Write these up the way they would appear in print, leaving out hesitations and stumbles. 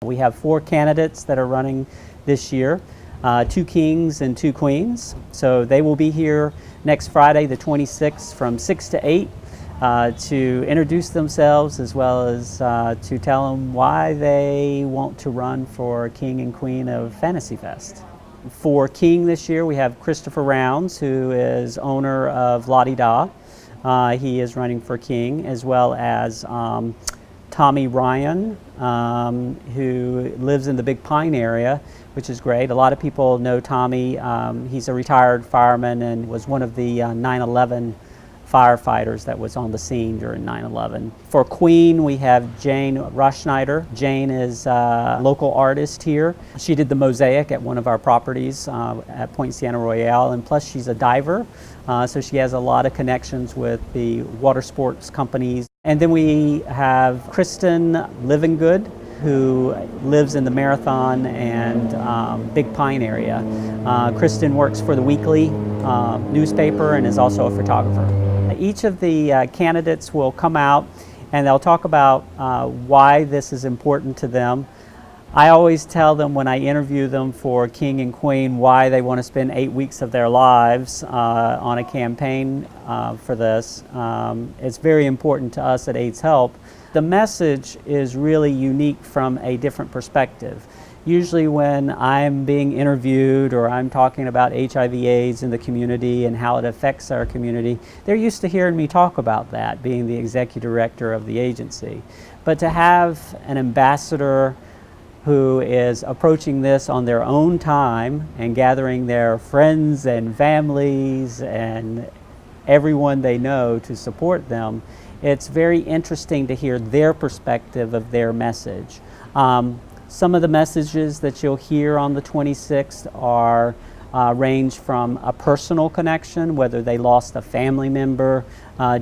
We have 4 candidates that are running this year, 2 kings and 2 queens. So they will be here next Friday, the 26th, from 6 to 8 to introduce themselves, as well as to tell them why they want to run for King and Queen of Fantasy Fest. For King this year, we have Christopher Rounds, who is owner of La Di Da. He is running for King, as well as Tommy Ryan, who lives in the Big Pine area, which is great. A lot of people know Tommy. He's a retired fireman and was one of the 9/11 firefighters that was on the scene during 9/11. For Queen, we have Jane Roschneider. Jane is a local artist here. She did the mosaic at one of our properties at Point Siena Royale, and plus she's a diver, so she has a lot of connections with the water sports companies. And then we have Kristen Livingood, who lives in the Marathon and Big Pine area. Kristen works for the Weekly newspaper and is also a photographer. Each of the candidates will come out and they'll talk about why this is important to them. I always tell them when I interview them for King and Queen why they want to spend 8 weeks of their lives on a campaign for this. It's very important to us at AIDS Help. The message is really unique from a different perspective. Usually when I'm being interviewed or I'm talking about HIV/AIDS in the community and how it affects our community, they're used to hearing me talk about that, being the executive director of the agency. But to have an ambassador who is approaching this on their own time and gathering their friends and families and everyone they know to support them, it's very interesting to hear their perspective of their message. Some of the messages that you'll hear on the 26th are range from a personal connection, whether they lost a family member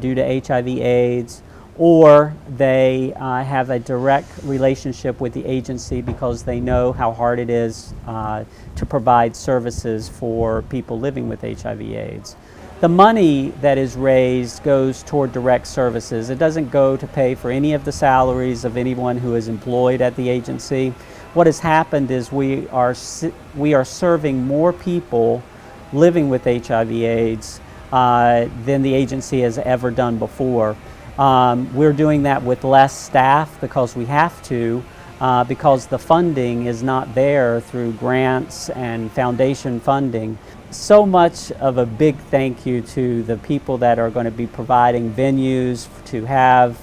due to HIV/AIDS, or they have a direct relationship with the agency because they know how hard it is to provide services for people living with HIV/AIDS. The money that is raised goes toward direct services. It doesn't go to pay for any of the salaries of anyone who is employed at the agency. What has happened is we are serving more people living with HIV/AIDS than the agency has ever done before. We're doing that with less staff because we have to, because the funding is not there through grants and foundation funding. So much of a big thank you to the people that are going to be providing venues to have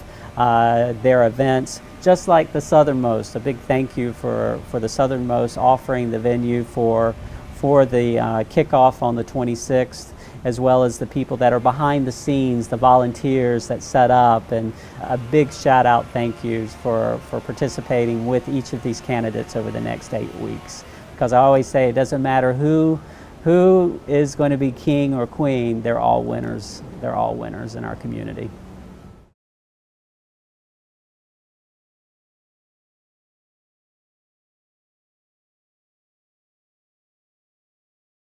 their events, just like the Southernmost. A big thank you for the Southernmost offering the venue for the kickoff on the 26th, as well as the people that are behind the scenes, the volunteers that set up, and a big shout out thank yous for participating with each of these candidates over the next 8 weeks. Because I always say it doesn't matter who is going to be king or queen, they're all winners. They're all winners in our community.